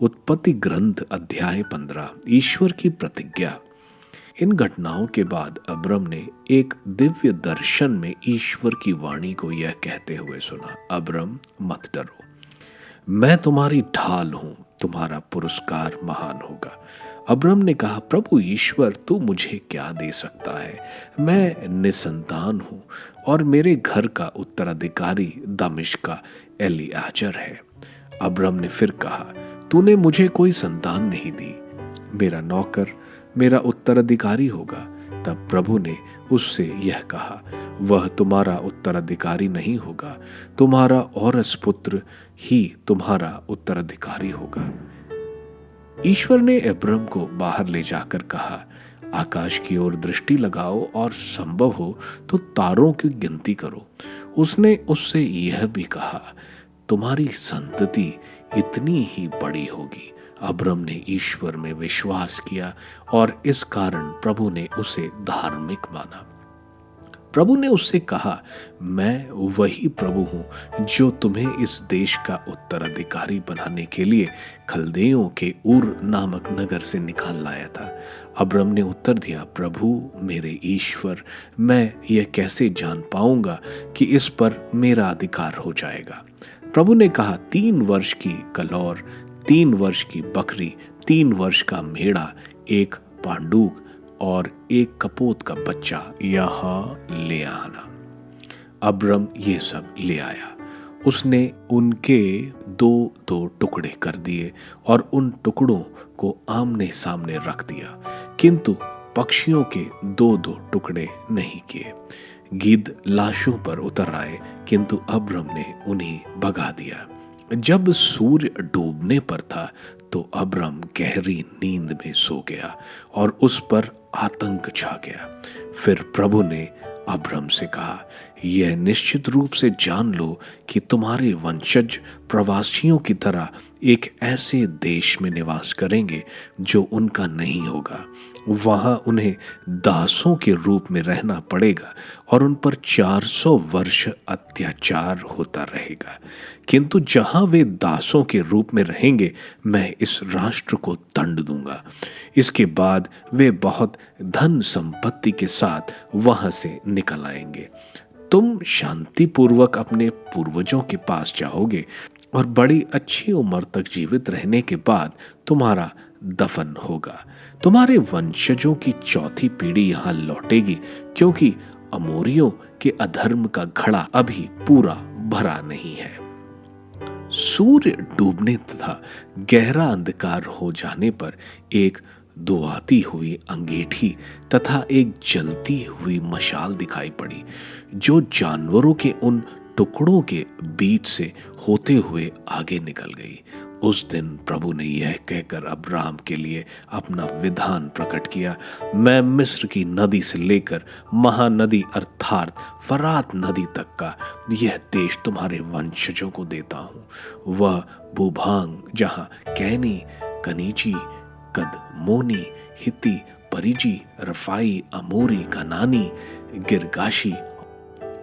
उत्पत्ति ग्रंथ अध्याय 15। ईश्वर की प्रतिज्ञा। इन घटनाओं के बाद अब्रम ने एक दिव्य दर्शन में ईश्वर की वाणी को यह कहते हुए सुना, अब्रम मत डरो, मैं तुम्हारी ढाल हूं, तुम्हारा पुरस्कार महान होगा। अब्रम ने कहा, प्रभु ईश्वर, तू मुझे क्या दे सकता है? मैं निसंतान हूं और मेरे घर का उत्तराधिकारी दमिश्क का एलीआजर है। अब्रम ने फिर कहा, तूने मुझे कोई संतान नहीं दी, मेरा नौकर मेरा उत्तराधिकारी होगा। तब प्रभु ने उससे यह कहा, वह तुम्हारा उत्तराधिकारी नहीं होगा, तुम्हारा औरस पुत्र ही तुम्हारा उत्तराधिकारी होगा। ईश्वर ने अब्रम को बाहर ले जाकर कहा, आकाश की ओर दृष्टि लगाओ और संभव हो तो तारों की गिनती करो। उसने उससे यह भी कहा, तुम्हारी संतति इतनी ही बड़ी होगी। अब्रम ने ईश्वर में विश्वास किया और इस कारण प्रभु ने उसे धार्मिक माना। प्रभु ने उससे कहा, मैं वही प्रभु हूं जो तुम्हें इस देश का उत्तराधिकारी बनाने के लिए खलदेयों के उर नामक नगर से निकाल लाया था। अब्रम ने उत्तर दिया, प्रभु मेरे ईश्वर, मैं यह कैसे जान पाऊंगा कि इस पर मेरा अधिकार हो जाएगा? प्रभु ने कहा, 3 वर्ष की कलौर, 3 वर्ष की बकरी, 3 वर्ष का मेढ़ा, एक पांडूक और एक कपोत का बच्चा यहां ले आना। अब्रम ये सब ले आया। उसने उनके 2-2 टुकड़े कर दिए और उन टुकड़ों को आमने सामने रख दिया, किंतु पक्षियों के 2-2 टुकड़े नहीं किए। गिद्ध लाशों पर उतर आए, किंतु अब्रम ने उन्हें भगा दिया। जब सूर्य डूबने पर था तो अब्रम गहरी नींद में सो गया और उस पर आतंक छा गया। फिर प्रभु ने अब्रम से कहा, यह निश्चित रूप से जान लो कि तुम्हारे वंशज प्रवासियों की तरह एक ऐसे देश में निवास करेंगे जो उनका नहीं होगा। वहां उन्हें दासों के रूप में रहना पड़ेगा और उन पर 400 वर्ष अत्याचार होता रहेगा। किंतु जहां वे दासों के रूप में रहेंगे, मैं इस राष्ट्र को दंड दूंगा। इसके बाद वे बहुत धन संपत्ति के साथ वहां से निकल आएंगे। तुम शांतिपूर्वक अपने पूर्वजों के पास जाओगे और बड़ी अच्छी उम्र तक जीवित रहने के बाद तुम्हारा दफन होगा। तुम्हारे वंशजों की 4थी पीढ़ी यहाँ लौटेगी, क्योंकि अमोरियों के अधर्म का घड़ा अभी पूरा भरा नहीं है। सूर्य डूबने तथा गहरा अंधकार हो जाने पर एक दुआती हुई अंगीठी तथा एक जलती हुई मशाल दिखाई पड़ी, जो जानवरों के उन टुकड़ों के बीच से होते हुए आगे निकल गई। उस दिन प्रभु ने यह कहकर अब्राम के लिए अपना विधान प्रकट किया, मैं मिस्र की नदी से लेकर महानदी अर्थात फरात नदी तक का यह देश तुम्हारे वंशजों को देता हूँ। वह भूभाग जहाँ कैनी, कनीजी, कदमोनी, हित्ती, परिजी, रफाई, अमोरी, कनानी, गिरगाशी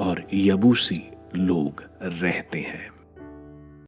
और यबूसी लोग रहते हैं।